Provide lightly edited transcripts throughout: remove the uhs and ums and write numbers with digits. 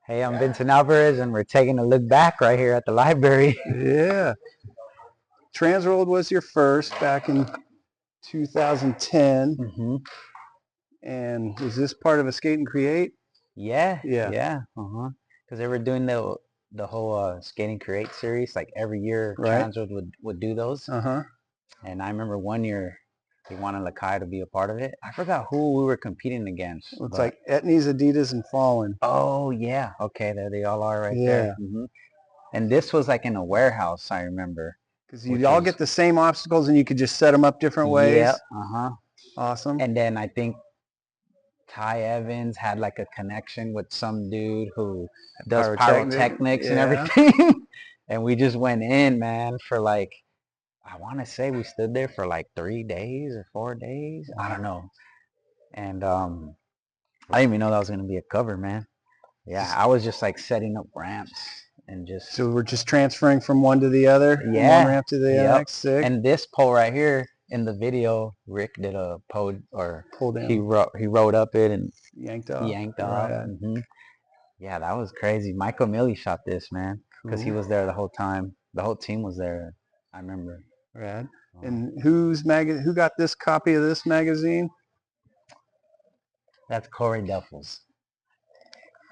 Hey, I'm Vincent Alvarez, and we're taking a look back right here at the library. Yeah. Transworld was your first back in 2010. hmm And was this part of a Skate and Create? Yeah, Yeah. yeah, Because they were doing the whole Skate and Create series. Like every year, Right. Transworld would do those. Uh-huh. And I remember one year they wanted Lakai to be a part of it. I forgot who we were competing against. It's but- like Etnies, Adidas, and Fallen. Oh yeah, okay, there they all are right Yeah. there. And this was like in a warehouse, I remember. Because you all get the same obstacles and you could just set them up different ways. Yeah, Awesome. And then I think Ty Evans had like a connection with some dude who does pyrotechnics and everything. And we just went in, man, for like, I want to say we stood there for like 3 days or 4 days. I don't know. And I didn't even know that was going to be a cover, man. Yeah, I was just like setting up ramps and just. So we're just transferring from one to the other? Yeah. One ramp to the next. Sick. And this pole right here in the video, Rick did a pull down. He rode up it and yanked off. Right. Yeah, that was crazy. Michael Millie shot this, man, because he was there the whole time. The whole team was there. I remember. Rad. And who got this copy of this magazine? That's Corey Duffel's.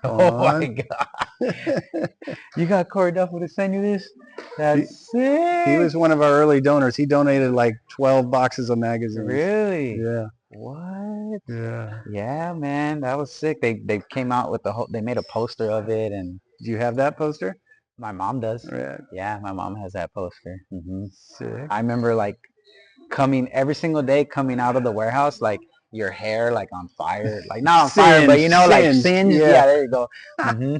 Oh my God! You got Corey Duffel to send you this? That's sick. He was one of our early donors. He donated like 12 boxes of magazines. Really? Yeah. What? Yeah. Yeah, man, that was sick. They came out with the whole. They made a poster of it, and do you have that poster? My mom does. Right. Yeah, my mom has that poster. Sick. I remember like coming every single day, coming out of the warehouse, like your hair like on fire, like not on fire, but you know, like singed. Yeah, there you go. And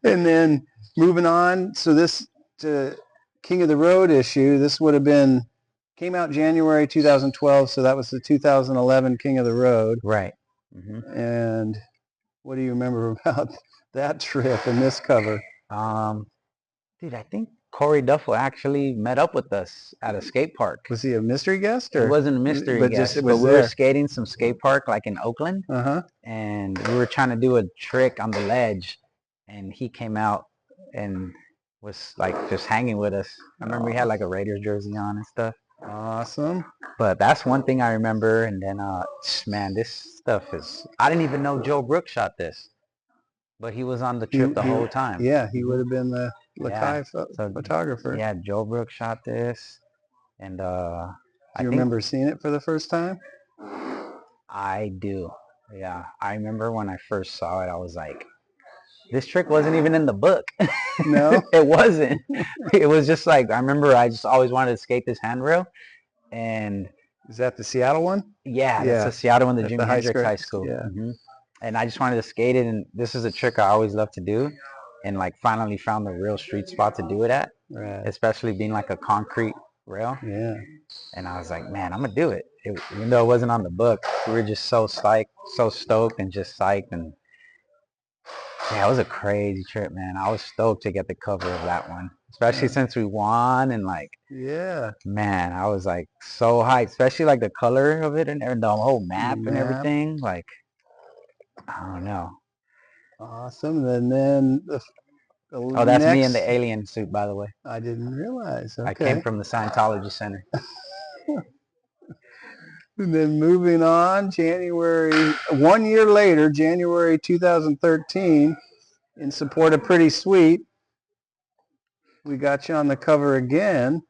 then moving on, so this King of the Road issue, this would have been, came out January 2012, so that was the 2011 King of the Road. Right. And what do you remember about that trip and this cover? Dude, I think Corey Duffel actually met up with us at a skate park. Was he a mystery guest? Or? He wasn't a mystery guest, but we were skating some skate park like in Oakland. And we were trying to do a trick on the ledge, and he came out and was like just hanging with us. I remember he had like a Raiders jersey on and stuff. Awesome. But that's one thing I remember. And then, man, this stuff is, I didn't even know Joe Brook shot this, but he was on the trip the whole time. Yeah, he would have been the Lakai photographer. Yeah, Joe Brook shot this. And do you remember seeing it for the first time? I do. Yeah, I remember when I first saw it, I was like, this trick wasn't even in the book. No? It wasn't. It was just like, I remember I just always wanted to skate this handrail. And is that the Seattle one? Yeah, that's the Seattle one, the Jimi Hendrix High School. Yeah. And I just wanted to skate it, and this is a trick I always love to do. And like finally found the real street spot to do it at, especially being like a concrete rail. Yeah. And I was like, man, I'm gonna do it. Even though it wasn't on the book, we were just so psyched, so stoked, and just psyched. And yeah, it was a crazy trip, man. I was stoked to get the cover of that one, especially since we won. And like, man, I was like so hyped, especially like the color of it and the whole map and everything. Like, I don't know. Awesome. And then that's me in the alien suit, by the way. I didn't realize. Okay. I came from the Scientology Center. And then moving on, 1 year later, January 2013, in support of Pretty Sweet, we got you on the cover again.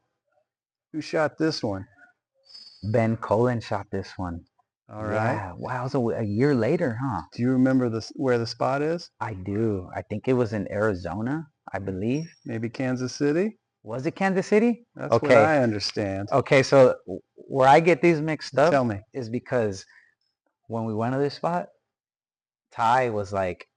Who shot this one? Ben Colen shot this one. All right. Yeah. Wow, it was a year later, huh? Do you remember where the spot is? I do. I think it was in Arizona, I believe. Maybe Kansas City? Was it Kansas City? That's what I understand. Okay, so where I get these mixed up is because when we went to this spot, Ty was like,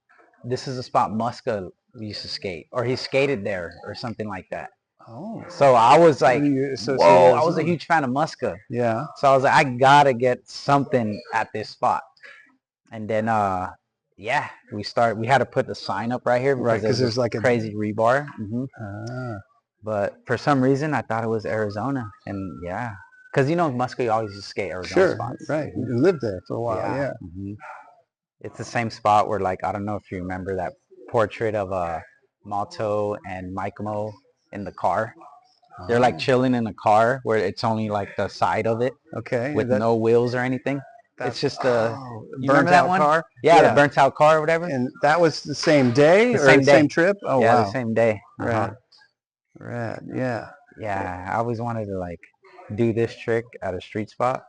this is a spot Muska used to skate, or he skated there or something like that. Oh. So I was like, whoa, I was a huge fan of Muska. Yeah. So I was like, I gotta get something at this spot. And then, yeah, we had to put the sign up right here because there's like a crazy rebar. But for some reason, I thought it was Arizona. And yeah, because you know, Muska always used to skate Arizona spots. Right. You lived there for a while. Yeah. It's the same spot where, like, I don't know if you remember that portrait of Malto and Mike Mo in the car. They're like chilling in a car where it's only like the side of it, okay, with no wheels or anything. It's just a burnt out car. Yeah, the burnt out car or whatever. And that was the same day same trip? Oh, yeah, wow. the same day. Rad. Rad. Yeah. Yeah, I always wanted to like do this trick at a street spot,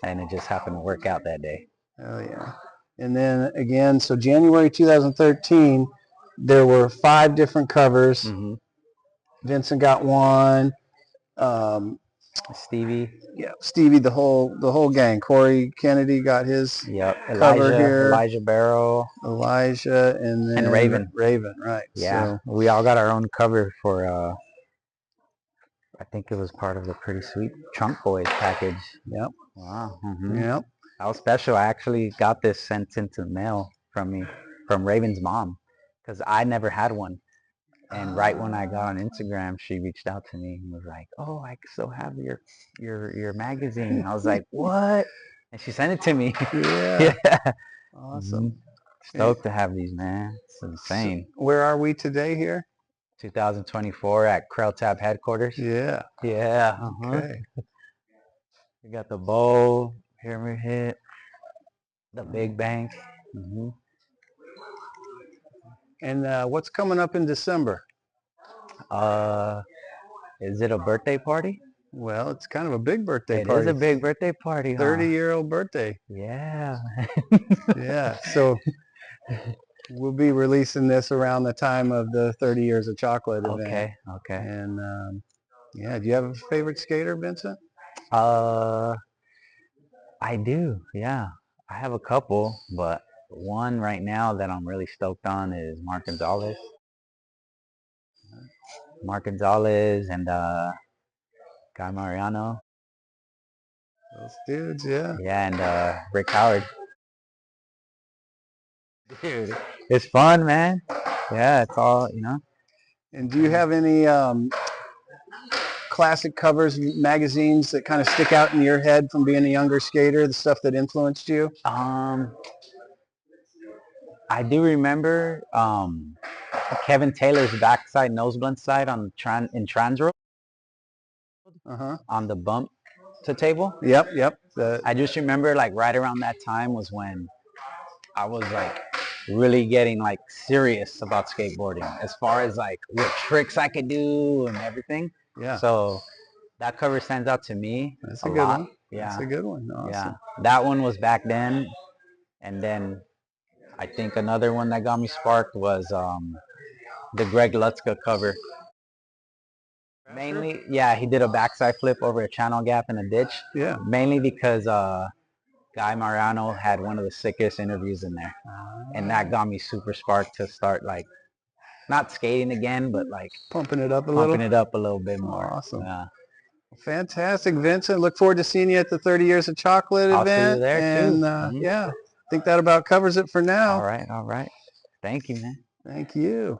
and it just happened to work out that day. Oh yeah. And then again, so January 2013, there were 5 different covers. Mm-hmm. Vincent got one. Stevie. Yeah, Stevie, the whole gang. Cory Kennedy got his cover here. Elijah Berle. Elijah, and then Raven. Raven, right. Yeah, so we all got our own cover for, I think it was part of the Pretty Sweet Trunk Boys package. Yep. Wow. Mm-hmm. Yep. That was special. I actually got this sent into the mail from Raven's mom, because I never had one. And right when I got on Instagram, she reached out to me and was like, "Oh, I still have your magazine." I was like, "What?" And she sent it to me. Yeah. Yeah. Awesome. Stoked to have these, man. It's insane. So where are we today here? 2024 at Crailtap headquarters. Yeah. Yeah. Okay. We got the bowl, pyramid hit, the big bank. Mm-hmm. And what's coming up in December? Is it a birthday party? Well, it's kind of a big birthday party. It is a big birthday party, huh? 30-year-old birthday. Yeah. Yeah. So we'll be releasing this around the time of the 30 Years of Chocolate event. Okay. And yeah, do you have a favorite skater, Vincent? I do. Yeah, I have a couple, but one right now that I'm really stoked on is Gonzales. Gonzales and guy Mariano. Those dudes, yeah. Yeah, and Rick Howard. Dude, it's fun, man. Yeah, it's all, you know. And do you have any classic covers, magazines that kind of stick out in your head from being a younger skater, the stuff that influenced you? I do remember Kevin Taylor's backside nose blunt slide in Transworld. On the bump to table. Yep. I just remember like right around that time was when I was like really getting like serious about skateboarding as far as like what tricks I could do and everything. Yeah. So that cover stands out to me. That's a good one. Yeah. That's a good one. Awesome. Yeah. That one was back then. And then I think another one that got me sparked was the Greg Lutzka cover. Mainly, yeah, he did a backside flip over a channel gap in a ditch. Yeah. Mainly because Guy Mariano had one of the sickest interviews in there. And that got me super sparked to start like, not skating again, but like pumping it up a little bit more. Awesome. Yeah. Fantastic, Vincent. Look forward to seeing you at the 30 Years of Chocolate event. I'll see you there too. And yeah, I think that about covers it for now. All right. Thank you, man. Thank you.